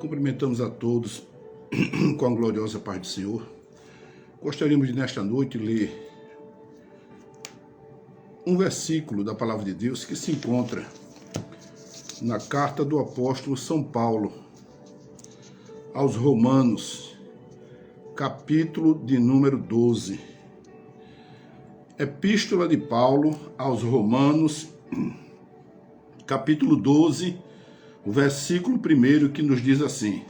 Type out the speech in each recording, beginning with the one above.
Cumprimentamos a todos com a gloriosa paz do Senhor. Gostaríamos de, nesta noite, ler um versículo da Palavra de Deus que se encontra na carta do apóstolo São Paulo aos Romanos, capítulo de número 12. Epístola de Paulo aos Romanos, capítulo 12, o versículo 1, que nos diz assim: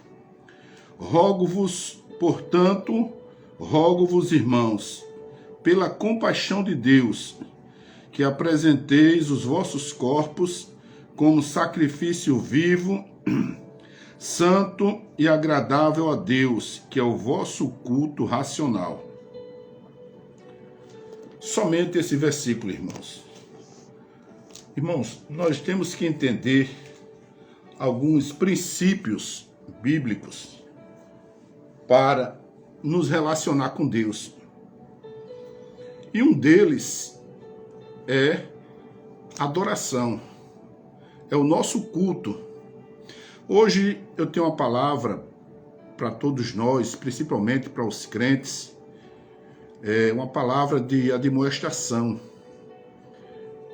Rogo-vos, portanto, irmãos, pela compaixão de Deus, que apresenteis os vossos corpos como sacrifício vivo, santo e agradável a Deus, que é o vosso culto racional. Somente esse versículo, irmãos. Irmãos, nós temos que entender alguns princípios bíblicos para nos relacionar com Deus. E um deles é adoração, é o nosso culto. Hoje eu tenho uma palavra para todos nós, principalmente para os crentes, uma palavra de admoestação,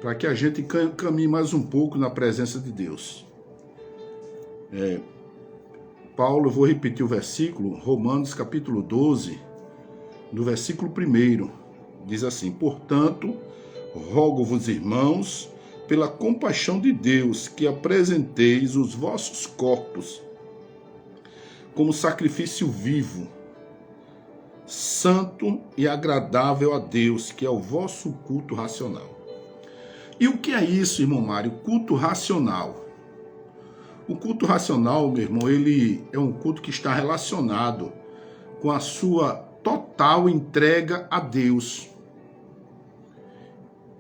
para que a gente caminhe mais um pouco na presença de Deus. Paulo, eu vou repetir o versículo, Romanos capítulo 12, no versículo 1, diz assim: Portanto, rogo-vos, irmãos, pela compaixão de Deus, que apresenteis os vossos corpos como sacrifício vivo, santo e agradável a Deus, que é o vosso culto racional. E o que é isso, irmão Mário? Culto racional. O culto racional, meu irmão, ele é um culto que está relacionado com a sua total entrega a Deus.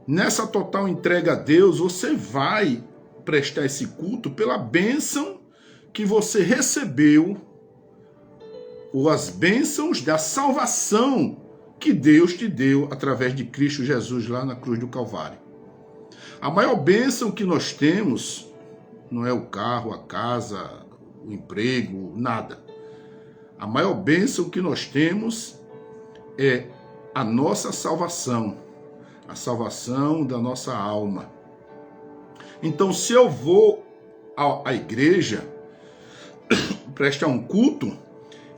Nessa total entrega a Deus, você vai prestar esse culto pela bênção que você recebeu, ou as bênçãos da salvação que Deus te deu através de Cristo Jesus lá na cruz do Calvário. A maior bênção que nós temos não é o carro, a casa, o emprego, nada. A maior bênção que nós temos é a nossa salvação, a salvação da nossa alma. Então, se eu vou à igreja prestar um culto,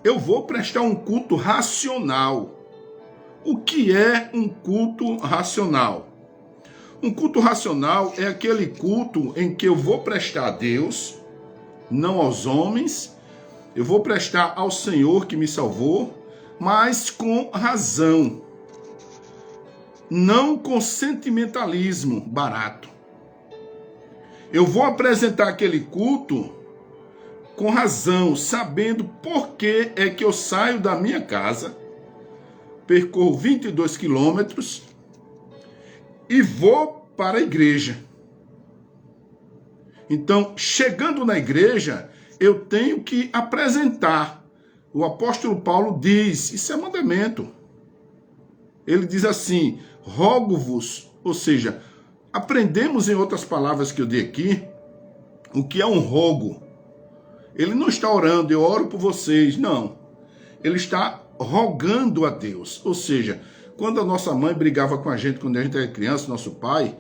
eu vou prestar um culto racional. O que é um culto racional? Um culto racional é aquele culto em que eu vou prestar a Deus, não aos homens, eu vou prestar ao Senhor que me salvou, mas com razão, não com sentimentalismo barato. Eu vou apresentar aquele culto com razão, sabendo por que é que eu saio da minha casa, percorro 22 quilômetros, e vou para a igreja. Então, chegando na igreja, eu tenho que apresentar. O apóstolo Paulo diz, isso é mandamento. Ele diz assim: rogo-vos, ou seja, aprendemos em outras palavras que eu dei aqui, o que é um rogo. Ele não está orando, eu oro por vocês, não. Ele está rogando a Deus, ou seja, quando a nossa mãe brigava com a gente, quando a gente era criança, nosso pai,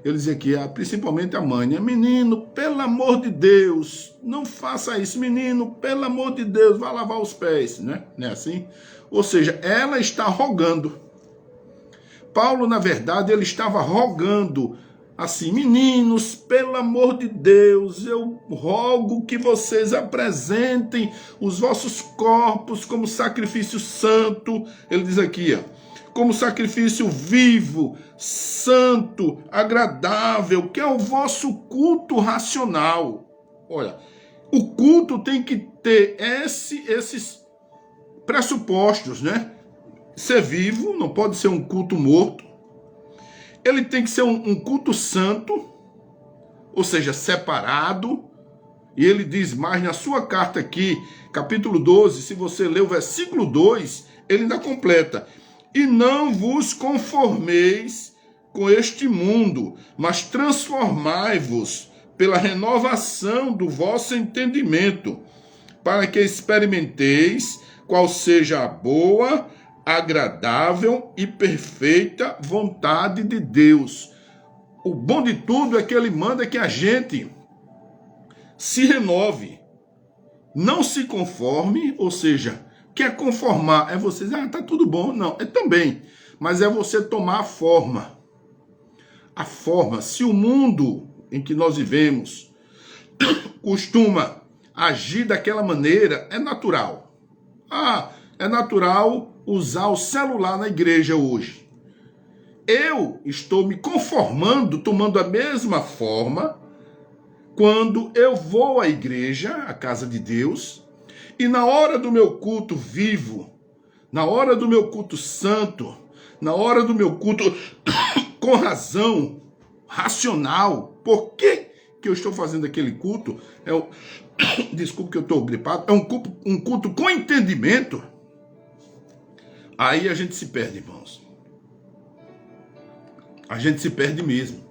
ele dizia que, principalmente a mãe, né? Menino, pelo amor de Deus, não faça isso. Menino, pelo amor de Deus, vá lavar os pés, né? Não é assim? Ou seja, ela está rogando. Paulo, na verdade, ele estava rogando assim: meninos, pelo amor de Deus, eu rogo que vocês apresentem os vossos corpos como sacrifício santo. Ele diz aqui, como sacrifício vivo, santo, agradável, que é o vosso culto racional. Olha, o culto tem que ter esses pressupostos, né? Ser vivo, não pode ser um culto morto. Ele tem que ser um culto santo, ou seja, separado. E ele diz mais na sua carta aqui, capítulo 12, se você ler o versículo 2, ele ainda completa: E não vos conformeis com este mundo, mas transformai-vos pela renovação do vosso entendimento, para que experimenteis qual seja a boa, agradável e perfeita vontade de Deus. O bom de tudo é que ele manda que a gente se renove, não se conforme, ou seja, quer conformar, é você dizer, tá tudo bom. Não, é também, mas é você tomar a forma. A forma, se o mundo em que nós vivemos costuma agir daquela maneira, é natural. É natural usar o celular na igreja hoje. Eu estou me conformando, tomando a mesma forma, quando eu vou à igreja, à casa de Deus, e na hora do meu culto vivo, na hora do meu culto santo, na hora do meu culto com razão, racional, por que eu estou fazendo aquele culto? Desculpe que eu estou gripado, é um culto com entendimento. Aí a gente se perde, irmãos. A gente se perde mesmo.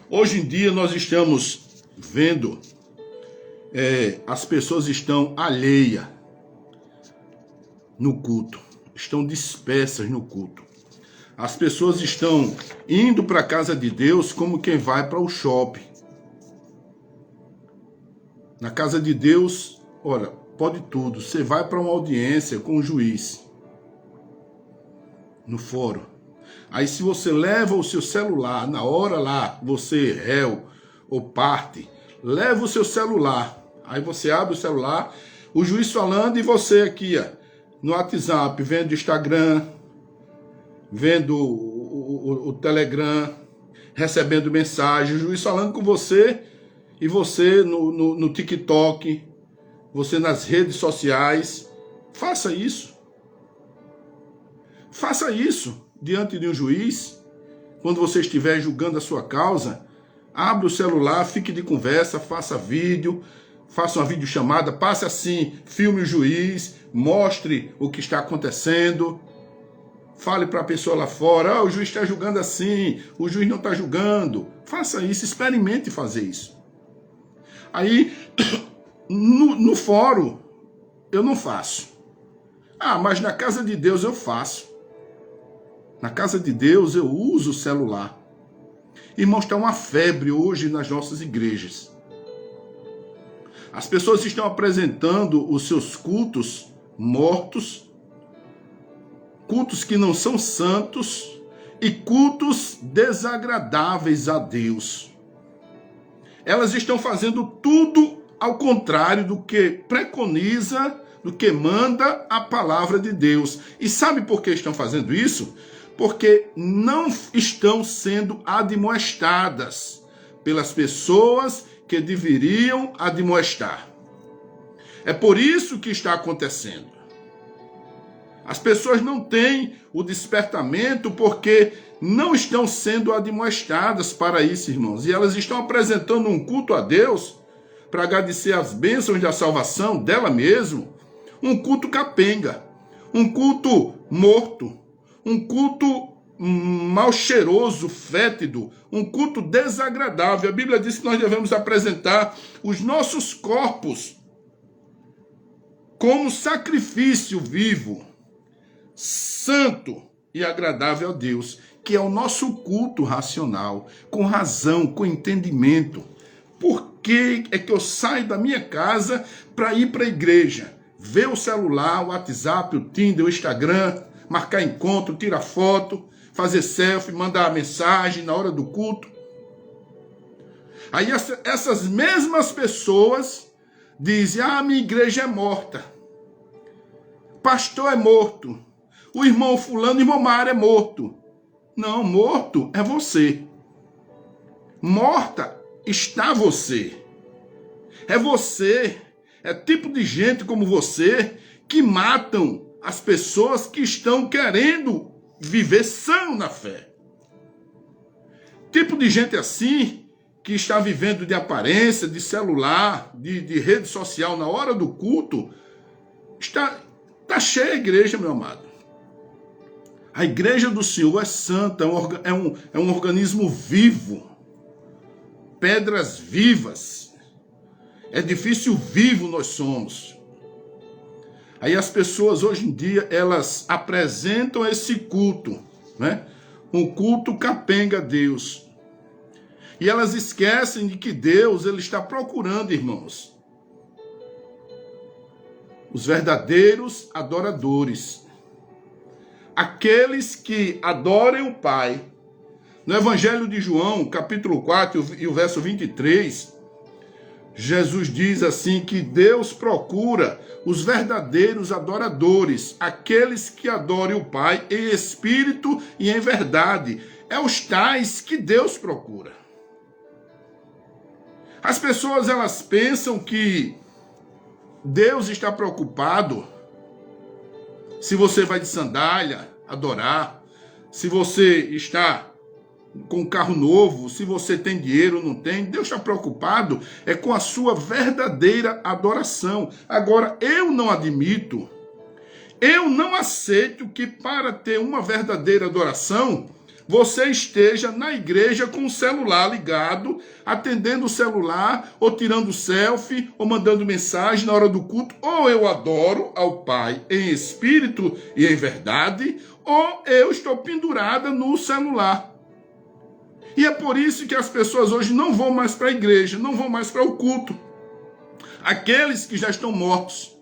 Hoje em dia nós estamos vendo, as pessoas estão alheias no culto, estão dispersas no culto. As pessoas estão indo para a casa de Deus como quem vai para o shopping. Na casa de Deus, olha, pode tudo. Você vai para uma audiência com o juiz, no fórum. Aí se você leva o seu celular, na hora lá, você réu ou parte, leva o seu celular. Aí você abre o celular, o juiz falando e você aqui, no WhatsApp, vendo o Instagram, vendo o Telegram, recebendo mensagem, o juiz falando com você, e você no TikTok, você nas redes sociais. Faça isso. Faça isso diante de um juiz, quando você estiver julgando a sua causa. Abra o celular, fique de conversa, faça vídeo, faça uma videochamada, passe assim, filme o juiz, mostre o que está acontecendo. Fale para a pessoa lá fora, o juiz está julgando assim, o juiz não está julgando. Faça isso, experimente fazer isso. Aí, no fórum, eu não faço. Mas na casa de Deus eu faço. Na casa de Deus eu uso o celular. Irmãos, está uma febre hoje nas nossas igrejas. As pessoas estão apresentando os seus cultos mortos, cultos que não são santos e cultos desagradáveis a Deus. Elas estão fazendo tudo ao contrário do que preconiza, do que manda a palavra de Deus. E sabe por que estão fazendo isso? Porque não estão sendo admoestadas pelas pessoas que deveriam admoestar. É por isso que está acontecendo. As pessoas não têm o despertamento porque não estão sendo admoestadas para isso, irmãos. E elas estão apresentando um culto a Deus para agradecer as bênçãos da salvação dela mesmo. Um culto capenga, um culto morto, um culto mal cheiroso, fétido, um culto desagradável. A Bíblia diz que nós devemos apresentar os nossos corpos como sacrifício vivo, santo e agradável a Deus, que é o nosso culto racional, com razão, com entendimento. Por que é que eu saio da minha casa para ir para a igreja? Ver o celular, o WhatsApp, o Tinder, o Instagram, marcar encontro, tirar foto, fazer selfie, mandar mensagem na hora do culto. Aí essas mesmas pessoas dizem, minha igreja é morta. Pastor é morto. O irmão fulano, o irmão Mário é morto. Não, morto é você. Morta está você. É você. É tipo de gente como você que matam as pessoas que estão querendo viver são na fé. Tipo de gente assim que está vivendo de aparência, de celular, de rede social na hora do culto. Está cheia a igreja, meu amado. A igreja do Senhor é santa, é um organismo vivo. Pedras vivas. Edifício vivo nós somos. Aí as pessoas hoje em dia, elas apresentam esse culto, né? Um culto capenga a Deus. E elas esquecem de que Deus, ele está procurando, irmãos, os verdadeiros adoradores. Aqueles que adorem o Pai. No Evangelho de João, capítulo 4 e o verso 23, Jesus diz assim que Deus procura os verdadeiros adoradores, aqueles que adorem o Pai em espírito e em verdade. É os tais que Deus procura. As pessoas, elas pensam que Deus está preocupado se você vai de sandália adorar, se você está com um carro novo, se você tem dinheiro ou não tem. Deus está preocupado é com a sua verdadeira adoração. Agora, eu não admito, eu não aceito que para ter uma verdadeira adoração, você esteja na igreja com o celular ligado, atendendo o celular, ou tirando selfie, ou mandando mensagem na hora do culto. Ou eu adoro ao Pai em espírito e em verdade, ou eu estou pendurada no celular. E é por isso que as pessoas hoje não vão mais para a igreja, não vão mais para o culto. Aqueles que já estão mortos,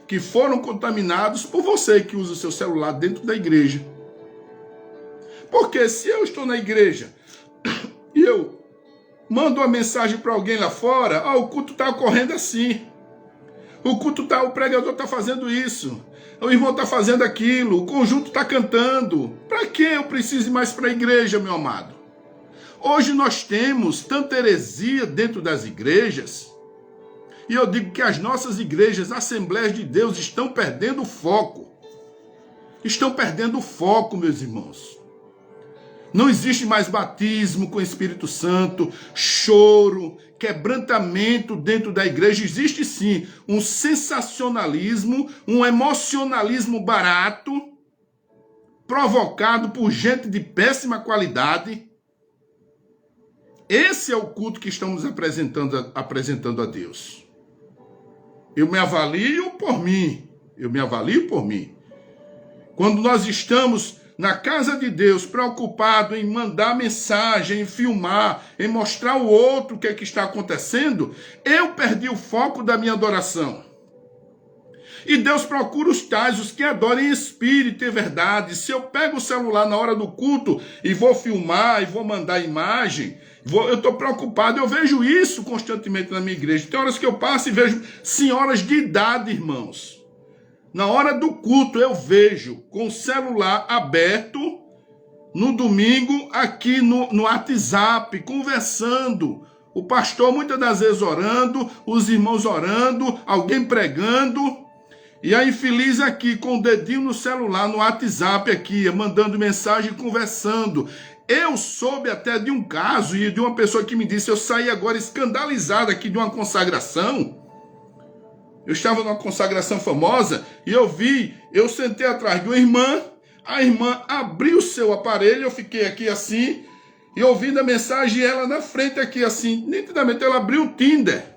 que foram contaminados por você que usa o seu celular dentro da igreja. Porque se eu estou na igreja e eu mando uma mensagem para alguém lá fora, o culto está ocorrendo assim. O pregador está fazendo isso. O irmão está fazendo aquilo. O conjunto está cantando. Para que eu preciso ir mais para a igreja, meu amado? Hoje nós temos tanta heresia dentro das igrejas. E eu digo que as nossas igrejas, Assembleias de Deus, estão perdendo o foco. Estão perdendo o foco, meus irmãos. Não existe mais batismo com o Espírito Santo, choro, quebrantamento dentro da igreja. Existe sim um sensacionalismo, um emocionalismo barato, provocado por gente de péssima qualidade. Esse é o culto que estamos apresentando a Deus. Eu me avalio por mim. Quando nós estamos na casa de Deus, preocupado em mandar mensagem, em filmar, em mostrar ao outro o que é que está acontecendo, eu perdi o foco da minha adoração. E Deus procura os tais, os que adorem em espírito e verdade. Se eu pego o celular na hora do culto e vou filmar e vou mandar imagem, eu estou preocupado. Eu vejo isso constantemente na minha igreja. Tem horas que eu passo e vejo senhoras de idade, irmãos. Na hora do culto eu vejo com o celular aberto, no domingo, aqui no WhatsApp, conversando. O pastor muitas das vezes orando, os irmãos orando, alguém pregando. E a infeliz aqui com o dedinho no celular, no WhatsApp aqui, mandando mensagem, conversando. Eu soube até de um caso e de uma pessoa que me disse, eu saí agora escandalizado aqui de uma consagração. Eu estava numa consagração famosa e eu sentei atrás de uma irmã, a irmã abriu o seu aparelho, eu fiquei aqui assim, e ouvindo a mensagem, ela na frente aqui assim, nitidamente ela abriu o Tinder.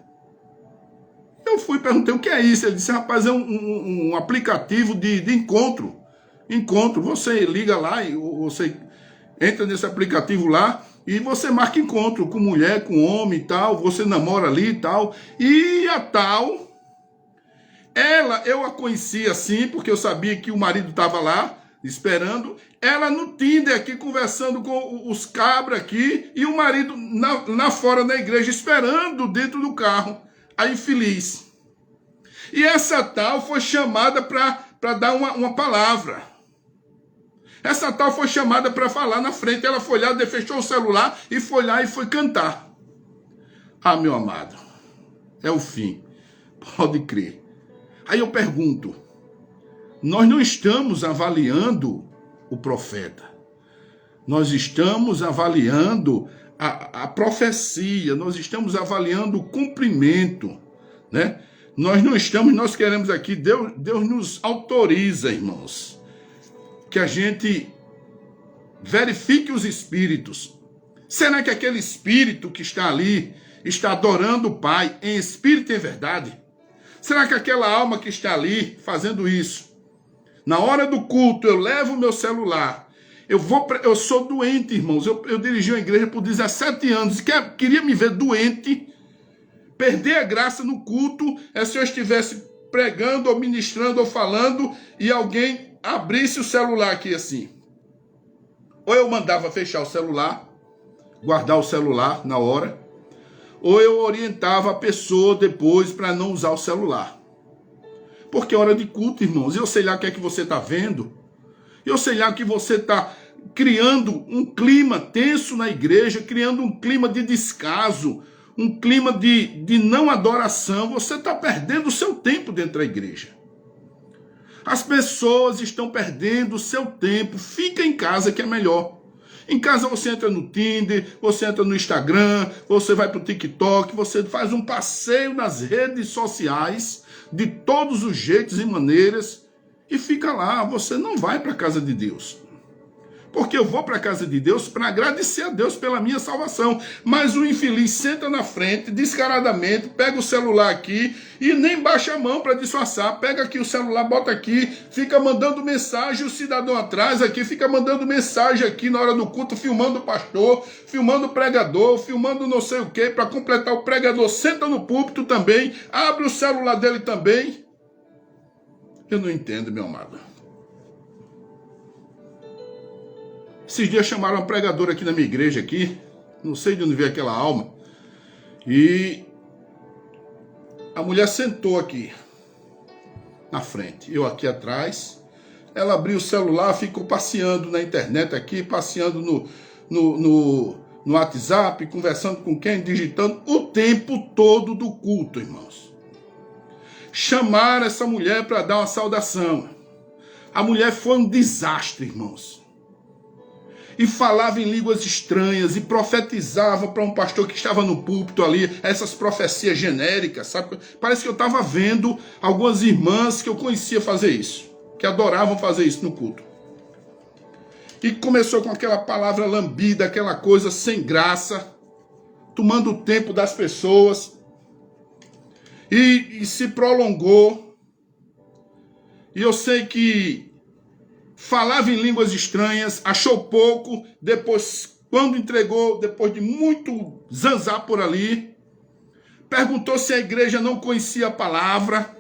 Eu fui e perguntei o que é isso. Ele disse, rapaz, é um aplicativo de encontro. Encontro, você liga lá, você entra nesse aplicativo lá e você marca encontro com mulher, com homem e tal, você namora ali e tal. E a tal, eu a conhecia assim, porque eu sabia que o marido estava lá, esperando. Ela no Tinder aqui, conversando com os cabras aqui, e o marido na fora da igreja, esperando dentro do carro. A infeliz. E essa tal foi chamada para dar uma palavra. Essa tal foi chamada para falar na frente. Ela foi lá, fechou o celular e foi lá e foi cantar. Ah, meu amado, é o fim. Pode crer. Aí eu pergunto, nós não estamos avaliando o profeta. Nós estamos avaliando a profecia, nós estamos avaliando o cumprimento, né? Nós queremos aqui, Deus nos autoriza, irmãos, que a gente verifique os espíritos. Será que aquele espírito que está ali, está adorando o Pai em espírito e em verdade? Será que aquela alma que está ali fazendo isso, na hora do culto, eu levo o meu celular, eu sou doente, irmãos, eu dirigi uma igreja por 17 anos, queria me ver doente, perder a graça no culto, se eu estivesse pregando, ou ministrando, ou falando, e alguém abrisse o celular aqui assim. Ou eu mandava fechar o celular, guardar o celular na hora, ou eu orientava a pessoa depois para não usar o celular. Porque é hora de culto, irmãos. Eu sei lá o que é que você está vendo. Eu sei lá que você está criando um clima tenso na igreja, criando um clima de descaso, um clima de não adoração. Você está perdendo o seu tempo dentro da igreja. As pessoas estão perdendo o seu tempo. Fica em casa que é melhor. Em casa você entra no Tinder, você entra no Instagram, você vai para o TikTok, você faz um passeio nas redes sociais, de todos os jeitos e maneiras, e fica lá. Você não vai para a casa de Deus. Porque eu vou para a casa de Deus para agradecer a Deus pela minha salvação. Mas o infeliz senta na frente, descaradamente, pega o celular aqui e nem baixa a mão para disfarçar. Pega aqui o celular, bota aqui, fica mandando mensagem, o cidadão atrás aqui, fica mandando mensagem aqui na hora do culto, filmando o pastor, filmando o pregador, filmando não sei o que, para completar o pregador, senta no púlpito também, abre o celular dele também. Eu não entendo, meu amado. Esses dias chamaram uma pregadora aqui na minha igreja, aqui, não sei de onde veio aquela alma, e a mulher sentou aqui, na frente, eu aqui atrás, ela abriu o celular, ficou passeando na internet aqui, passeando no WhatsApp, conversando com quem, digitando, o tempo todo do culto, irmãos. Chamaram essa mulher para dar uma saudação. A mulher foi um desastre, irmãos. E falava em línguas estranhas, e profetizava para um pastor que estava no púlpito ali, essas profecias genéricas, sabe? Parece que eu estava vendo algumas irmãs que eu conhecia fazer isso, que adoravam fazer isso no culto. E começou com aquela palavra lambida, aquela coisa sem graça, tomando o tempo das pessoas, e se prolongou. E eu sei que falava em línguas estranhas, achou pouco, depois, quando entregou, depois de muito zanzar por ali, perguntou se a igreja não conhecia a palavra.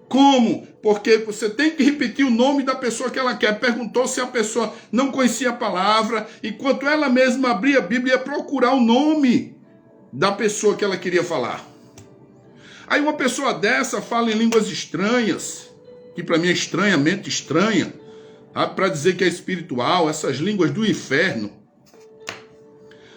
Como? Porque você tem que repetir o nome da pessoa que ela quer. Perguntou se a pessoa não conhecia a palavra, enquanto ela mesma abria a Bíblia e ia procurar o nome da pessoa que ela queria falar. Aí uma pessoa dessa fala em línguas estranhas, que para mim é estranhamente estranha, para dizer que é espiritual, essas línguas do inferno.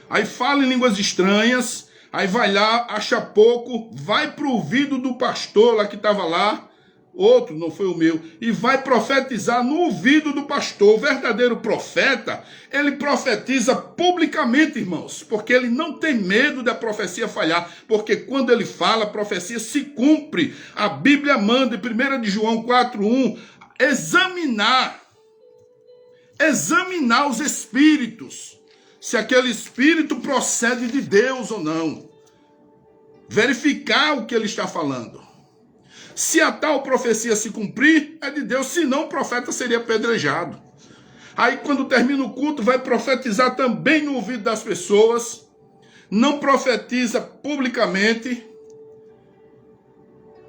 Aí fala em línguas estranhas, aí vai lá, acha pouco, vai para o ouvido do pastor lá que estava lá, outro, não foi o meu, e vai profetizar no ouvido do pastor. O verdadeiro profeta, ele profetiza publicamente, irmãos, porque ele não tem medo da profecia falhar, porque quando ele fala, a profecia se cumpre. A Bíblia manda, em 1 de João 4:1, examinar os espíritos, se aquele espírito procede de Deus ou não. Verificar o que ele está falando. Se a tal profecia se cumprir, é de Deus, senão o profeta seria apedrejado. Aí quando termina o culto, vai profetizar também no ouvido das pessoas, não profetiza publicamente.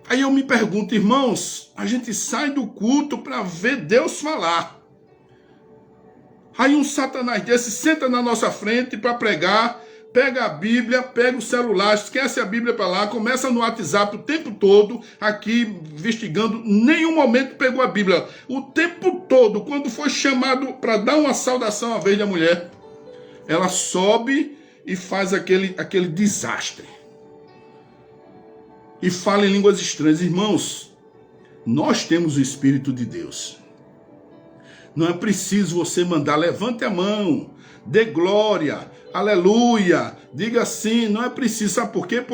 Aí eu me pergunto, irmãos, a gente sai do culto para ver Deus falar. Aí um satanás desse senta na nossa frente para pregar, pega a Bíblia, pega o celular, esquece a Bíblia para lá, começa no WhatsApp o tempo todo, aqui investigando, nenhum momento pegou a Bíblia. O tempo todo, quando foi chamado para dar uma saudação à vez da mulher, ela sobe e faz aquele desastre. E fala em línguas estranhas. Irmãos, nós temos o Espírito de Deus. Não é preciso você mandar, levante a mão, dê glória, aleluia, diga assim, não é preciso. Sabe por quê?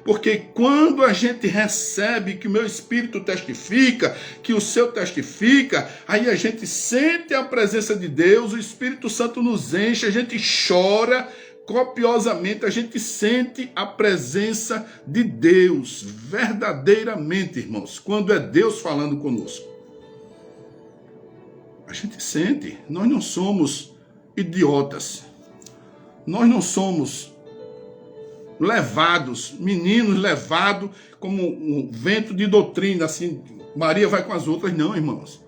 Porque quando a gente recebe que o meu Espírito testifica, que o seu testifica, aí a gente sente a presença de Deus, o Espírito Santo nos enche, a gente chora, copiosamente, a gente sente a presença de Deus, verdadeiramente, irmãos, quando é Deus falando conosco. A gente sente, nós não somos idiotas, nós não somos levados, meninos levados como um vento de doutrina, assim, Maria vai com as outras, não, irmãos.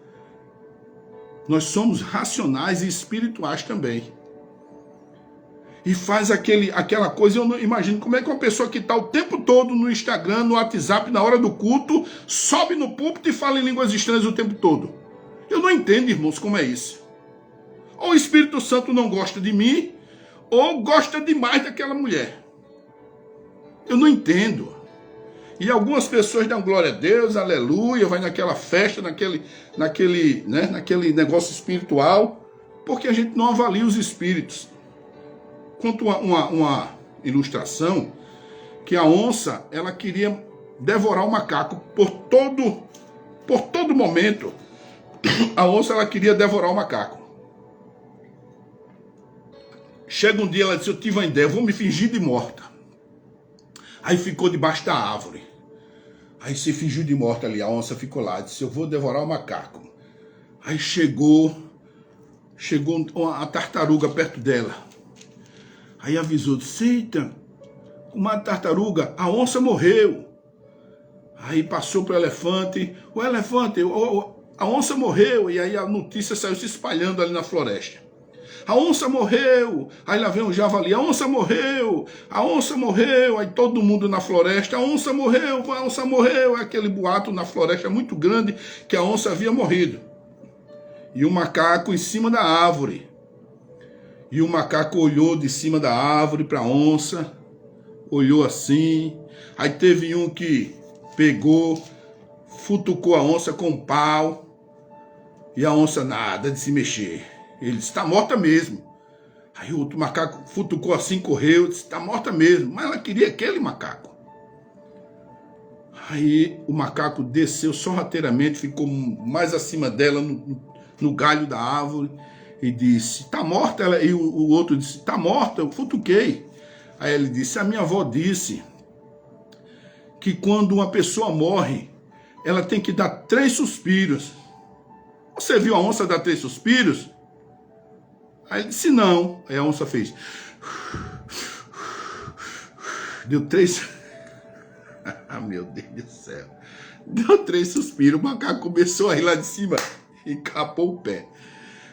Nós somos racionais e espirituais também. E faz aquela coisa, eu não imagino como é que uma pessoa que está o tempo todo no Instagram, no WhatsApp, na hora do culto, sobe no púlpito e fala em línguas estranhas o tempo todo. Eu não entendo, irmãos, como é isso. Ou o Espírito Santo não gosta de mim, ou gosta demais daquela mulher. Eu não entendo. E algumas pessoas dão glória a Deus, aleluia, vai naquela festa, naquele negócio espiritual, porque a gente não avalia os espíritos. Conto uma ilustração que a onça, ela queria devorar o macaco por todo momento. A onça, ela queria devorar o macaco. Chega um dia, ela disse, eu tive uma ideia, vou me fingir de morta. Aí ficou debaixo da árvore. Aí se fingiu de morta ali, a onça ficou lá, disse, eu vou devorar o macaco. Aí chegou uma tartaruga perto dela. Aí avisou, eita, uma tartaruga, a onça morreu. Aí passou para o elefante, a onça morreu. E aí a notícia saiu se espalhando ali na floresta. A onça morreu, aí lá vem um javali, a onça morreu, aí todo mundo na floresta, a onça morreu, aquele boato na floresta muito grande que a onça havia morrido. E o macaco em cima da árvore, e o macaco olhou de cima da árvore para a onça, olhou assim, aí teve um que pegou, futucou a onça com um pau, e a onça nada de se mexer. Ele disse, está morta mesmo. Aí o outro macaco futucou assim, correu, disse, está morta mesmo. Mas ela queria aquele macaco. Aí o macaco desceu sorrateiramente, ficou mais acima dela, no galho da árvore, e disse, está morta? E o outro disse, está morta, eu futuquei. Aí ele disse, a minha avó disse que quando uma pessoa morre, ela tem que dar 3 suspiros. Você viu a onça dar 3 suspiros? Aí ele disse, não. Aí a onça fez. Deu 3... Ah, meu Deus do céu. Deu 3 suspiros. O macaco começou a ir lá de cima e capou o pé.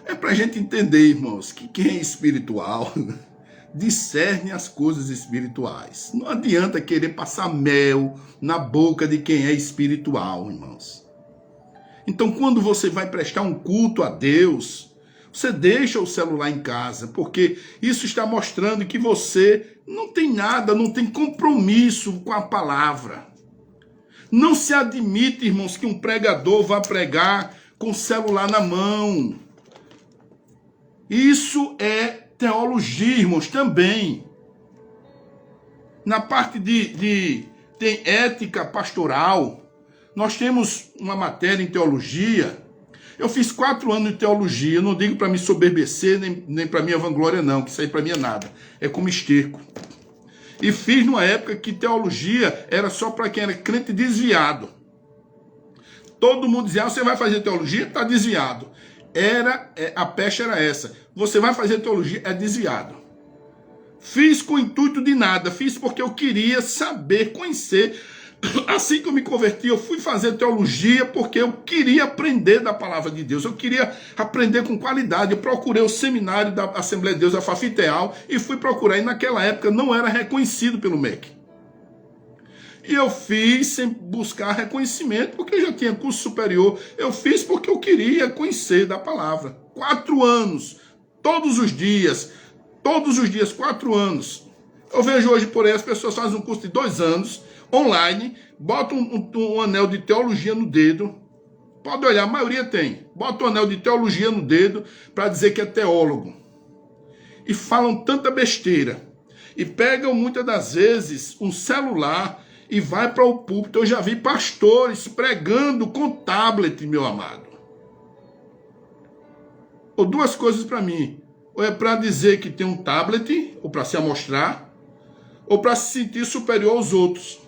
É pra gente entender, irmãos, que quem é espiritual discerne as coisas espirituais. Não adianta querer passar mel na boca de quem é espiritual, irmãos. Então, quando você vai prestar um culto a Deus, você deixa o celular em casa, porque isso está mostrando que você não tem nada, não tem compromisso com a palavra. Não se admite, irmãos, que um pregador vá pregar com o celular na mão. Isso é teologia, irmãos, também. Na parte tem ética pastoral. Nós temos uma matéria em teologia. Eu fiz 4 anos de teologia, eu não digo para me soberbecer, nem para minha vanglória não, que isso aí para mim é nada, é como esterco. E fiz numa época que teologia era só para quem era crente desviado. Todo mundo dizia, você vai fazer teologia? Está desviado. A pecha era essa, você vai fazer teologia? É desviado. Fiz com o intuito de nada, fiz porque eu queria saber, conhecer. Assim que eu me converti, eu fui fazer teologia porque eu queria aprender da palavra de Deus. Eu queria aprender com qualidade. Eu procurei o seminário da Assembleia de Deus, a Fafiteal, e fui procurar. E naquela época não era reconhecido pelo MEC. E eu fiz sem buscar reconhecimento, porque eu já tinha curso superior. Eu fiz porque eu queria conhecer da palavra. 4 anos, todos os dias, 4 anos. Eu vejo hoje por aí as pessoas fazem um curso de 2 anos, online, bota um anel de teologia no dedo, pode olhar, a maioria tem, bota um anel de teologia no dedo para dizer que é teólogo, e falam tanta besteira, e pegam muitas das vezes um celular e vai para o púlpito. Eu já vi pastores pregando com tablet, meu amado. Ou 2 coisas para mim, Ou é para dizer que tem um tablet, ou para se amostrar, ou para se sentir superior aos outros.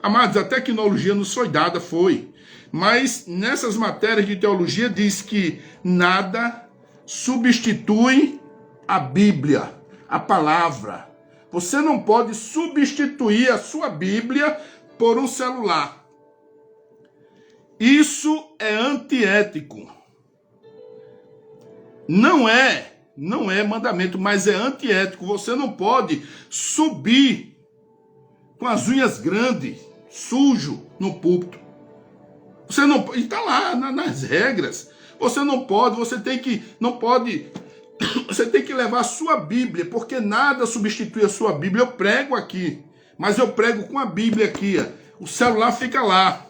Amados, a tecnologia nos foi dada, foi. Mas nessas matérias de teologia diz que nada substitui a Bíblia, a palavra. Você não pode substituir a sua Bíblia por um celular. Isso é antiético. Não é mandamento, mas é antiético. Você não pode subir com as unhas grandes, sujo, no púlpito. Você não, e está lá nas regras. Você não pode, você tem que levar a sua Bíblia, porque nada substitui a sua Bíblia. Eu prego aqui, mas eu prego com a Bíblia aqui. O celular fica lá,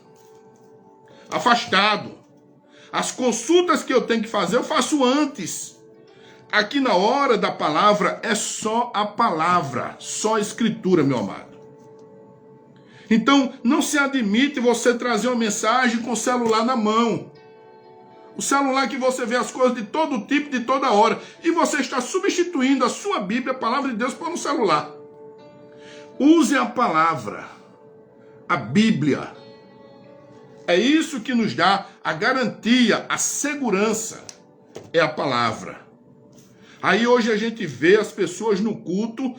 afastado. As consultas que eu tenho que fazer, eu faço antes. Aqui na hora da palavra, é só a palavra, só a escritura, meu amado. Então, não se admite você trazer uma mensagem com o celular na mão. O celular que você vê as coisas de todo tipo, de toda hora. E você está substituindo a sua Bíblia, a palavra de Deus, por um celular. Use a palavra, a Bíblia. É isso que nos dá a garantia, a segurança. É a palavra. Aí hoje a gente vê as pessoas no culto,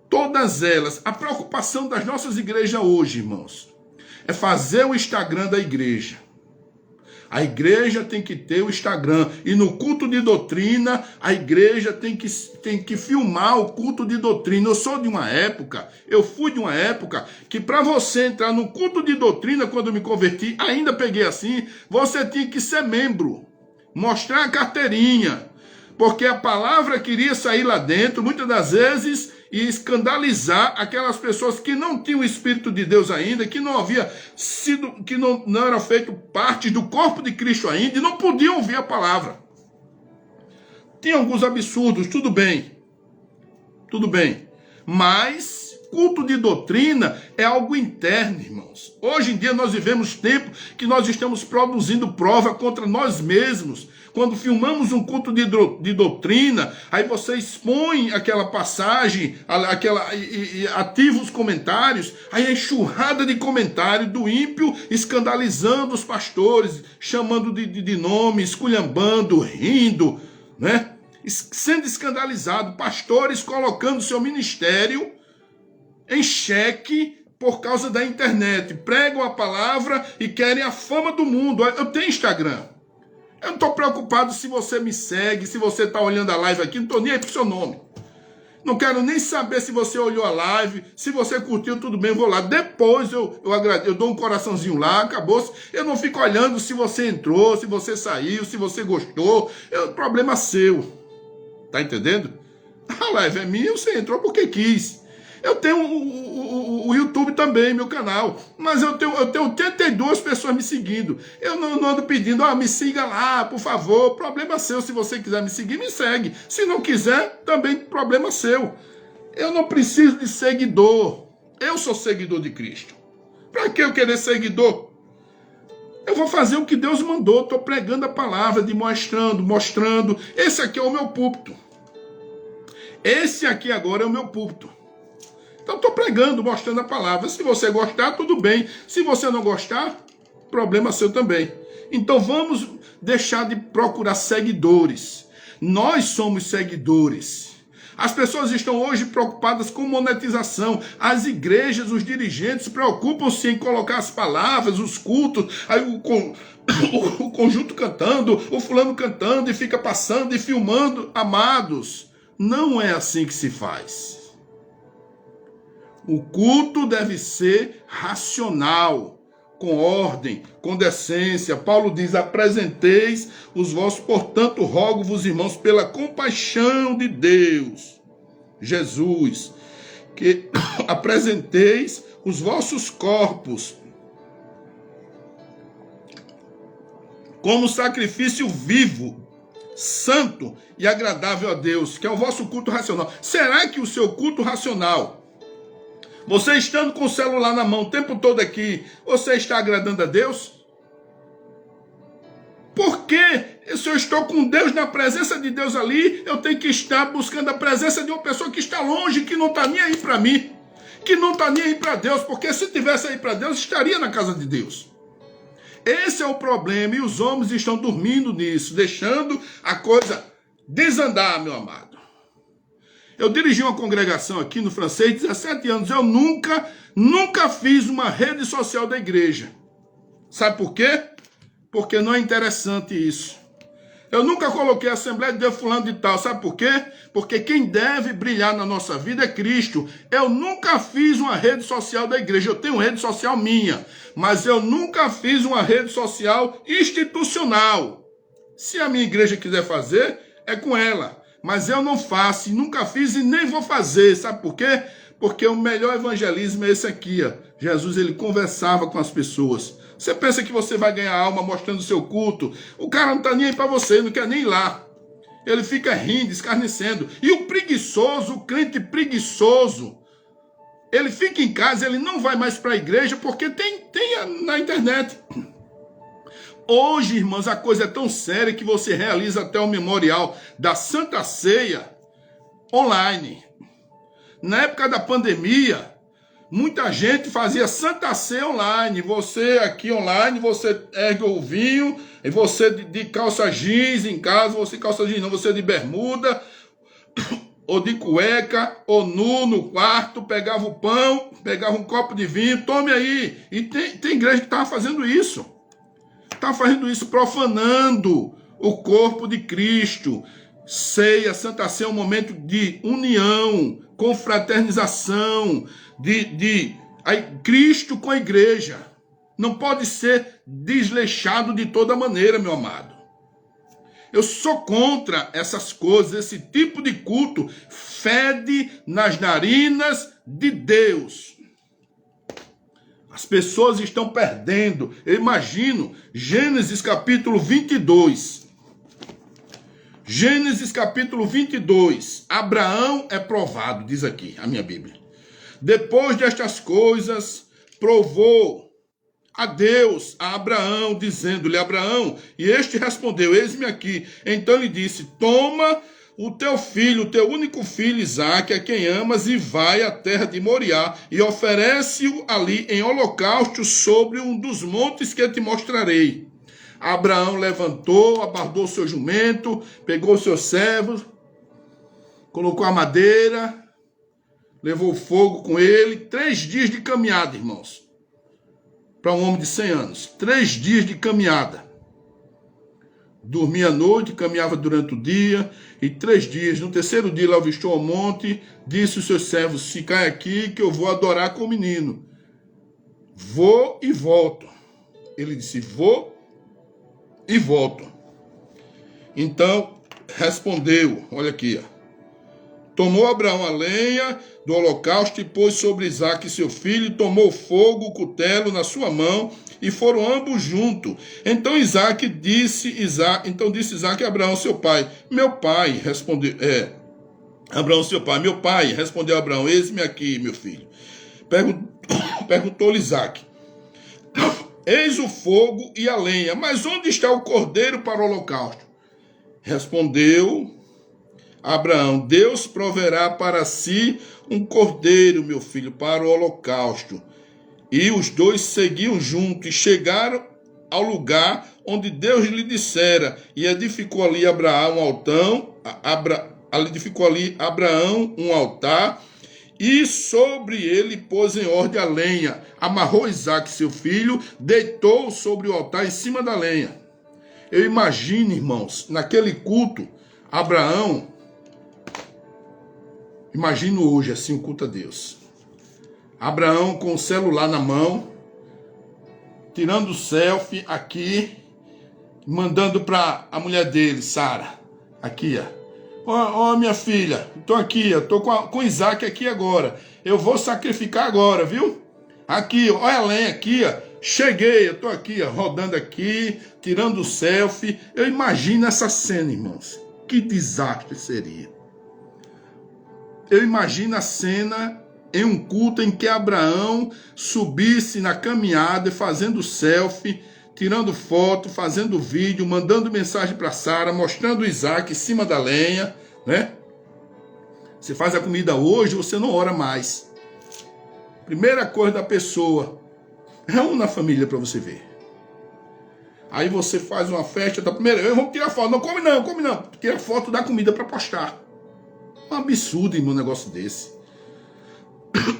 todas elas. A preocupação das nossas igrejas hoje, irmãos, é fazer o Instagram da igreja. A igreja tem que ter o Instagram. E no culto de doutrina, a igreja tem que filmar o culto de doutrina. Eu fui de uma época que para você entrar no culto de doutrina, quando eu me converti, ainda peguei assim, você tinha que ser membro, mostrar a carteirinha, porque a palavra queria sair lá dentro, muitas das vezes, e escandalizar aquelas pessoas que não tinham o Espírito de Deus ainda, que não eram feito parte do corpo de Cristo ainda, e não podiam ouvir a palavra. Tinha alguns absurdos, tudo bem, mas culto de doutrina é algo interno, irmãos. Hoje em dia nós vivemos tempo que nós estamos produzindo prova contra nós mesmos. Quando filmamos um culto de doutrina, aí você expõe aquela passagem, e ativa os comentários, aí a enxurrada de comentários do ímpio escandalizando os pastores, chamando de nome, esculhambando, rindo, né? Sendo escandalizado, pastores colocando seu ministério em xeque por causa da internet. Pregam a palavra e querem a fama do mundo. Eu tenho Instagram. Eu não estou preocupado se você me segue, se você está olhando a live aqui, não estou nem aí pro seu nome. Não quero nem saber se você olhou a live, se você curtiu, tudo bem, eu vou lá. Depois eu dou um coraçãozinho lá, acabou. Eu não fico olhando se você entrou, se você saiu, se você gostou. Problema seu. Tá entendendo? A live é minha, você entrou porque quis. Eu tenho o YouTube também, meu canal, mas eu tenho 82 pessoas me seguindo. Eu não ando pedindo, me siga lá, por favor. Problema seu, se você quiser me seguir, me segue. Se não quiser, também problema seu. Eu não preciso de seguidor. Eu sou seguidor de Cristo. Para que eu querer seguidor? Eu vou fazer o que Deus mandou. Estou pregando a palavra, mostrando. Esse aqui é o meu púlpito. Esse aqui agora é o meu púlpito. Então estou pregando, mostrando a palavra. Se você gostar, tudo bem. Se você não gostar, problema seu também. Então vamos deixar de procurar seguidores. Nós somos seguidores. As pessoas estão hoje preocupadas com monetização. As igrejas, os dirigentes preocupam-se em colocar as palavras, os cultos, aí o conjunto cantando, o fulano cantando e fica passando e filmando. Amados, não é assim que se faz. O culto deve ser racional, com ordem, com decência. Paulo diz, apresenteis os vossos, portanto, rogo-vos, irmãos, pela compaixão de Deus, Jesus, que apresenteis os vossos corpos como sacrifício vivo, santo e agradável a Deus, que é o vosso culto racional. Será que o seu culto racional, você estando com o celular na mão o tempo todo aqui, você está agradando a Deus? Por que Se eu estou com Deus, na presença de Deus ali, eu tenho que estar buscando a presença de uma pessoa que está longe, que não está nem aí para mim, que não está nem aí para Deus, porque se tivesse aí para Deus, estaria na casa de Deus. Esse é o problema, e os homens estão dormindo nisso, deixando a coisa desandar, meu amado. Eu dirigi uma congregação aqui no Francês, 17 anos, eu nunca fiz uma rede social da igreja. Sabe por quê? Porque não é interessante isso. Eu nunca coloquei a Assembleia de Deus fulano de tal. Sabe por quê? Porque quem deve brilhar na nossa vida é Cristo. Eu nunca fiz uma rede social da igreja. Eu tenho rede social minha. Mas eu nunca fiz uma rede social institucional. Se a minha igreja quiser fazer, é com ela. Mas eu não faço, nunca fiz e nem vou fazer. Sabe por quê? Porque o melhor evangelismo é esse aqui. Ó. Jesus, ele conversava com as pessoas. Você pensa que você vai ganhar alma mostrando o seu culto? O cara não está nem aí para você, não quer nem ir lá. Ele fica rindo, escarnecendo. E o preguiçoso, o crente preguiçoso, ele fica em casa, ele não vai mais para a igreja porque tem na internet. Hoje, irmãos, a coisa é tão séria que você realiza até o memorial da Santa Ceia online. Na época da pandemia, muita gente fazia Santa Ceia online. Você aqui online, você ergue o vinho, e você de calça jeans em casa, você calça jeans não, você de bermuda, ou de cueca, ou nu no quarto, pegava o pão, pegava um copo de vinho, tome aí. E tem igreja que estava fazendo isso. Está fazendo isso, profanando o corpo de Cristo. Ceia, Santa Ceia é um momento de união, confraternização, de Cristo com a igreja. Não pode ser desleixado de toda maneira, meu amado. Eu sou contra essas coisas, esse tipo de culto fede nas narinas de Deus. As pessoas estão perdendo. Eu imagino, Gênesis capítulo 22. Gênesis capítulo 22. Abraão é provado, diz aqui a minha Bíblia. Depois destas coisas, provou a Deus, a Abraão, dizendo-lhe, Abraão, e este respondeu, eis-me aqui. Então lhe disse, toma o teu filho, o teu único filho, Isaque, a quem amas, e vai à terra de Moriá, e oferece-o ali em holocausto sobre um dos montes que eu te mostrarei. Abraão levantou, abardou seu jumento, pegou seus servos, colocou a madeira, levou fogo com ele. 3 dias de caminhada, irmãos, para um homem de 100 anos. 3 dias de caminhada. Dormia à noite, caminhava durante o dia, e 3 dias. No 3º dia, ele avistou ao monte, disse aos seus servos, ficai aqui que eu vou adorar com o menino. Vou e volto. Ele disse, vou e volto. Então, respondeu, olha aqui, ó. Tomou Abraão a lenha do holocausto e pôs sobre Isaque seu filho, tomou fogo, o cutelo na sua mão, e foram ambos juntos. Então disse Isaque a Abraão, seu pai, meu pai, respondeu, Abraão, seu pai, meu pai, respondeu Abraão, eis-me aqui, meu filho. Perguntou-lhe Isaque, eis o fogo e a lenha, mas onde está o cordeiro para o holocausto? Respondeu Abraão, Deus proverá para si um cordeiro, meu filho, para o holocausto. E os dois seguiam juntos e chegaram ao lugar onde Deus lhe dissera, e edificou ali Abraão um altar, e sobre ele pôs em ordem a lenha. Amarrou Isaque, seu filho, deitou sobre o altar em cima da lenha. Eu imagino, irmãos, naquele culto, Abraão, imagino hoje assim o culto a Deus. Abraão com o celular na mão, tirando selfie aqui, mandando para a mulher dele, Sara, aqui, ó, minha filha, estou aqui, estou com Isaque aqui agora, eu vou sacrificar agora, viu? Aqui, olha a lenha aqui, ó, cheguei, eu estou aqui, ó, rodando aqui, tirando selfie. Eu imagino essa cena, irmãos, que desastre seria. Eu imagino a cena em um culto em que Abraão subisse na caminhada, fazendo selfie, tirando foto, fazendo vídeo, mandando mensagem para Sara, mostrando o Isaac em cima da lenha, né? Você faz a comida hoje, você não ora mais. Primeira coisa da pessoa, reúna a família para você ver. Aí você faz uma festa da primeira vez, vamos tirar foto. Não, come não. Tira foto da comida para postar. Um absurdo, irmão, um negócio desse.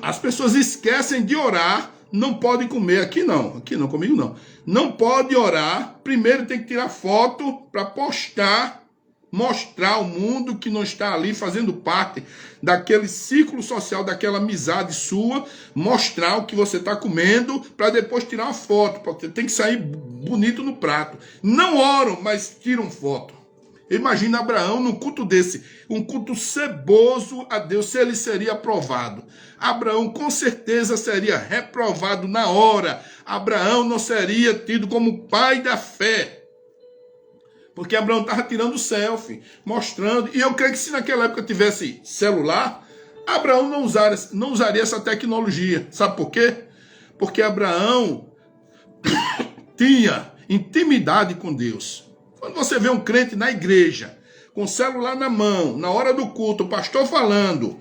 As pessoas esquecem de orar, não podem comer. Aqui não, comigo não. Não pode orar, primeiro tem que tirar foto para postar, mostrar ao mundo que não está ali fazendo parte daquele ciclo social, daquela amizade sua, mostrar o que você está comendo para depois tirar uma foto, porque tem que sair bonito no prato. Não oram, mas tiram foto. Imagina Abraão num culto desse, um culto ceboso a Deus, se ele seria aprovado. Abraão com certeza seria reprovado na hora. Abraão não seria tido como pai da fé. Porque Abraão estava tirando selfie, mostrando. E eu creio que se naquela época tivesse celular, Abraão não usaria essa tecnologia. Sabe por quê? Porque Abraão tinha intimidade com Deus. Quando você vê um crente na igreja, com o celular na mão, na hora do culto, o pastor falando,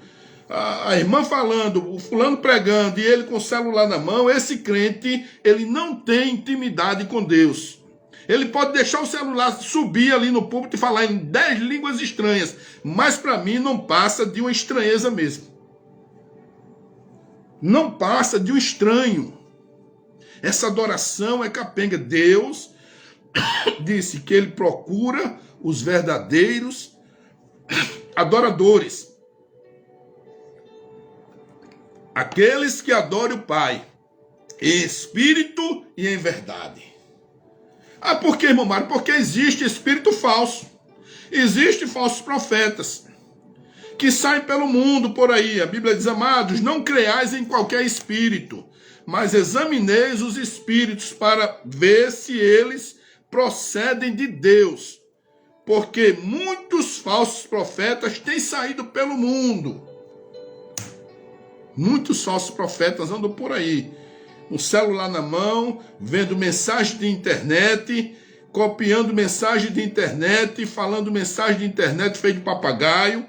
a irmã falando, o fulano pregando e ele com o celular na mão, esse crente, ele não tem intimidade com Deus. Ele pode deixar o celular subir ali no púlpito e falar em 10 línguas estranhas, mas para mim não passa de uma estranheza mesmo. Não passa de um estranho. Essa adoração é capenga. Deus disse que ele procura os verdadeiros adoradores. Aqueles que adoram o Pai em espírito e em verdade. Ah, por que, irmão Mário? Porque existe espírito falso. Existem falsos profetas que saem pelo mundo por aí. A Bíblia diz, amados, não creiais em qualquer espírito, mas examineis os espíritos para ver se eles procedem de Deus. Porque muitos falsos profetas têm saído pelo mundo. Muitos falsos profetas andam por aí, um celular na mão, vendo mensagem de internet, copiando mensagem de internet, falando mensagem de internet feito de papagaio.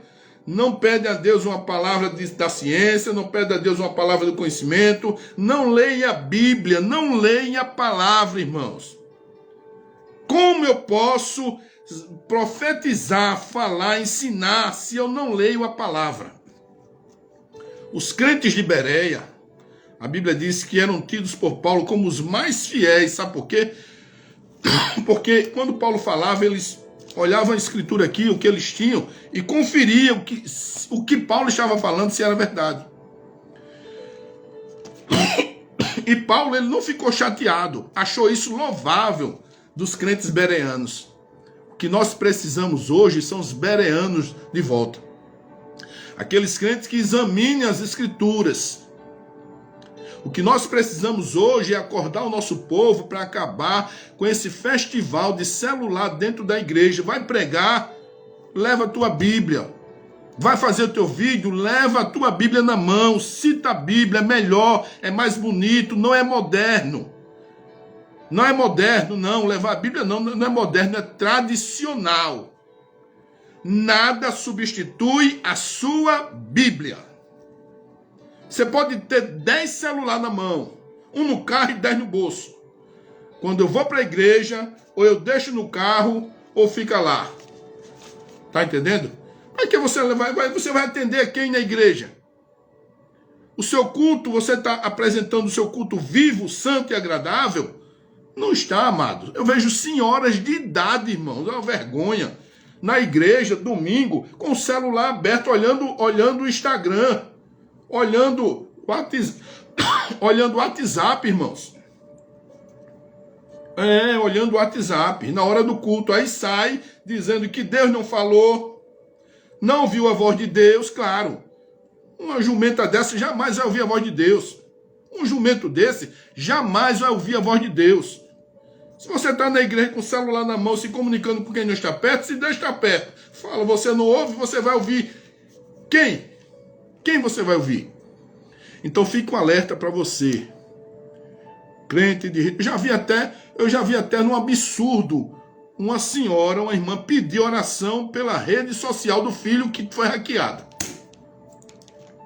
Não pede a Deus uma palavra da ciência, não pede a Deus uma palavra do conhecimento, não leia a Bíblia, não leia a palavra, irmãos. Como eu posso profetizar, falar, ensinar, se eu não leio a palavra? Os crentes de Bereia, a Bíblia diz que eram tidos por Paulo como os mais fiéis. Sabe por quê? Porque quando Paulo falava, eles olhavam a escritura aqui, o que eles tinham, e conferiam o que Paulo estava falando, se era verdade. E Paulo, ele não ficou chateado, achou isso louvável dos crentes bereanos. O que nós precisamos hoje são os bereanos de volta. Aqueles crentes que examinem as escrituras. O que nós precisamos hoje é acordar o nosso povo para acabar com esse festival de celular dentro da igreja. Vai pregar, leva a tua Bíblia. Vai fazer o teu vídeo, leva a tua Bíblia na mão. Cita a Bíblia, é melhor, é mais bonito, não é moderno. Não é moderno, não. Levar a Bíblia não é moderno, é tradicional. Nada substitui a sua Bíblia. Você pode ter 10 celulares na mão, um no carro e 10 no bolso. Quando eu vou para a igreja, ou eu deixo no carro, ou fica lá. Tá entendendo? Para que você vai atender quem na igreja? O seu culto, você está apresentando o seu culto vivo, santo e agradável? Não está, amado. Eu vejo senhoras de idade, irmãos, é uma vergonha. Na igreja, domingo, com o celular aberto, olhando o Instagram, olhando o WhatsApp, irmãos. Olhando o WhatsApp, na hora do culto. Aí sai dizendo que Deus não falou, não ouviu a voz de Deus, claro. Uma jumenta dessa jamais vai ouvir a voz de Deus. Um jumento desse jamais vai ouvir a voz de Deus. Se você está na igreja com o celular na mão, se comunicando com quem não está perto, se Deus está perto, fala, você não ouve, você vai ouvir quem? Quem você vai ouvir? Então fica um alerta para você. crente, eu já vi até num absurdo, uma senhora, uma irmã, pedir oração pela rede social do filho que foi hackeado.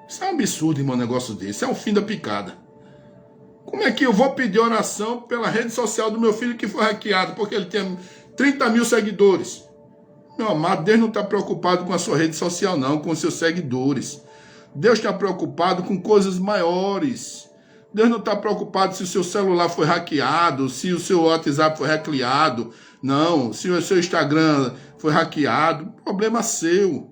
Isso é um absurdo, irmão, um negócio desse. É o fim da picada. Como é que eu vou pedir oração pela rede social do meu filho que foi hackeado, porque ele tem 30 mil seguidores? Meu amado, Deus não está preocupado com a sua rede social, não, com os seus seguidores. Deus está preocupado com coisas maiores. Deus não está preocupado se o seu celular foi hackeado, se o seu WhatsApp foi hackeado, não, se o seu Instagram foi hackeado, problema seu.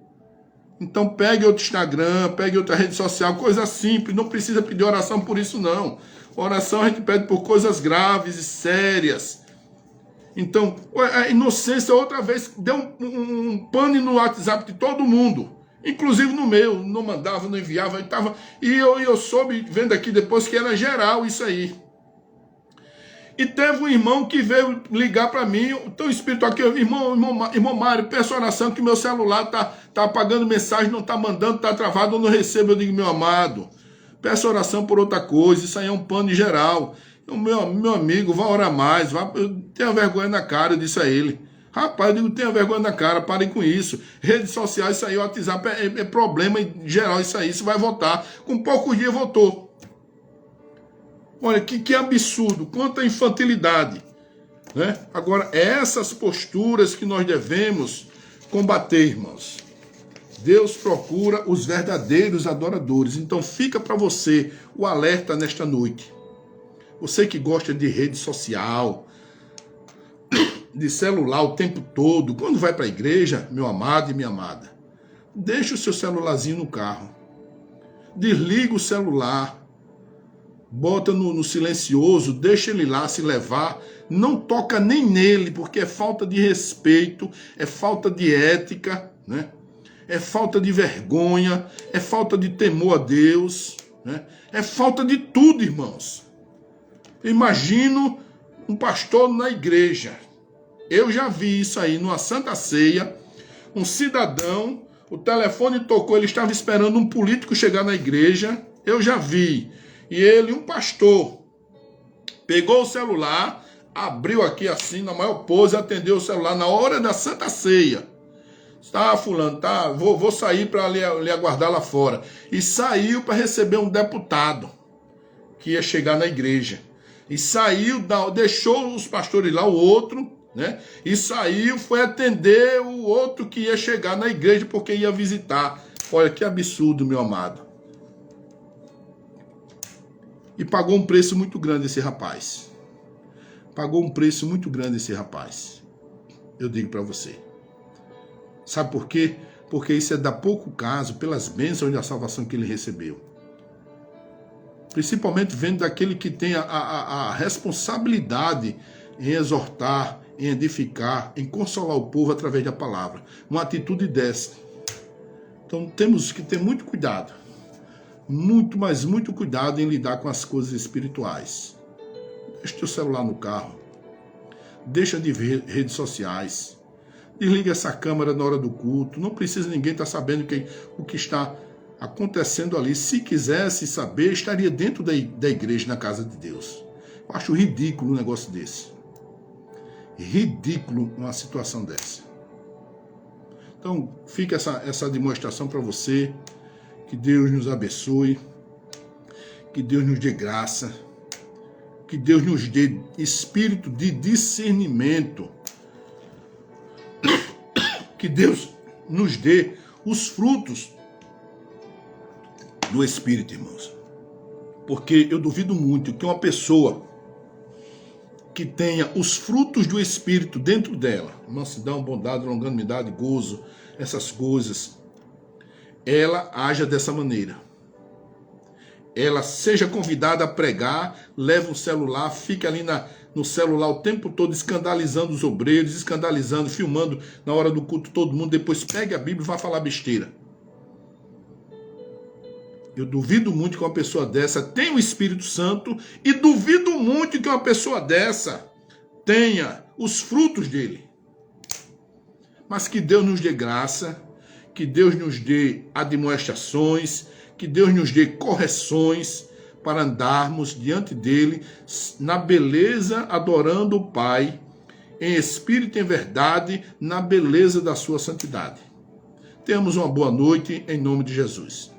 Então pegue outro Instagram, pegue outra rede social, coisa simples, não precisa pedir oração por isso não. Oração a gente pede por coisas graves e sérias. Então, a inocência outra vez deu um pane no WhatsApp de todo mundo, inclusive no meu, não mandava, não enviava, eu soube, vendo aqui depois, que era geral isso aí. E teve um irmão que veio ligar para mim, tão espiritual aqui, irmão Mário, peço oração que meu celular tá apagando mensagem, não tá mandando, tá travado, eu não recebo. Eu digo, meu amado, peço oração por outra coisa, isso aí é um pano geral. Meu amigo, vá orar mais, tenha vergonha na cara, eu disse a ele. Rapaz, eu digo, tenha vergonha na cara, parem com isso. Redes sociais, isso aí, o WhatsApp é problema geral, isso vai voltar. Com poucos dias voltou. Olha, que absurdo, quanta infantilidade, né? Agora, essas posturas que nós devemos combater, irmãos. Deus procura os verdadeiros adoradores. Então fica para você o alerta nesta noite. Você que gosta de rede social, de celular o tempo todo, quando vai para a igreja, meu amado e minha amada, deixa o seu celularzinho no carro. Desliga o celular. Bota no silencioso, deixa ele lá se levar, não toca nem nele, porque é falta de respeito, é falta de ética, né? É falta de vergonha, é falta de temor a Deus, né? É falta de tudo, irmãos. Imagino um pastor na igreja. Eu já vi isso aí numa Santa Ceia, um cidadão, o telefone tocou, ele estava esperando um político chegar na igreja, eu já vi. E ele, um pastor, pegou o celular, abriu aqui assim, na maior pose, atendeu o celular na hora da Santa Ceia. Tá, fulano, tá, vou sair para lhe aguardar lá fora. E saiu para receber um deputado que ia chegar na igreja. E saiu, deixou os pastores lá, o outro, né? E saiu, foi atender o outro que ia chegar na igreja porque ia visitar. Olha que absurdo, meu amado. E pagou um preço muito grande esse rapaz. Pagou um preço muito grande esse rapaz. Eu digo para você. Sabe por quê? Porque isso é da pouco caso, pelas bênçãos da salvação que ele recebeu. Principalmente vendo daquele que tem a responsabilidade em exortar, em edificar, em consolar o povo através da palavra. Uma atitude dessa. Então temos que ter muito cuidado. Muito, mas muito cuidado em lidar com as coisas espirituais. Deixa o teu celular no carro. Deixa de ver redes sociais. Desliga essa câmera na hora do culto. Não precisa ninguém estar sabendo o que está acontecendo ali. Se quisesse saber, estaria dentro da igreja, na casa de Deus. Eu acho ridículo um negócio desse. Ridículo uma situação dessa. Então, fica essa demonstração para você. Que Deus nos abençoe, que Deus nos dê graça, que Deus nos dê espírito de discernimento, que Deus nos dê os frutos do Espírito, irmãos. Porque eu duvido muito que uma pessoa que tenha os frutos do Espírito dentro dela, mansidão, bondade, longanimidade, gozo, essas coisas, ela haja dessa maneira. Ela seja convidada a pregar, leva um celular, fica ali no celular o tempo todo escandalizando os obreiros, escandalizando, filmando na hora do culto todo mundo, depois pegue a Bíblia e vá falar besteira. Eu duvido muito que uma pessoa dessa tenha o Espírito Santo e duvido muito que uma pessoa dessa tenha os frutos dele. Mas que Deus nos dê graça, que Deus nos dê admoestações, que Deus nos dê correções, para andarmos diante dele na beleza, adorando o Pai, em espírito e em verdade, na beleza da sua santidade. Tenhamos uma boa noite, em nome de Jesus.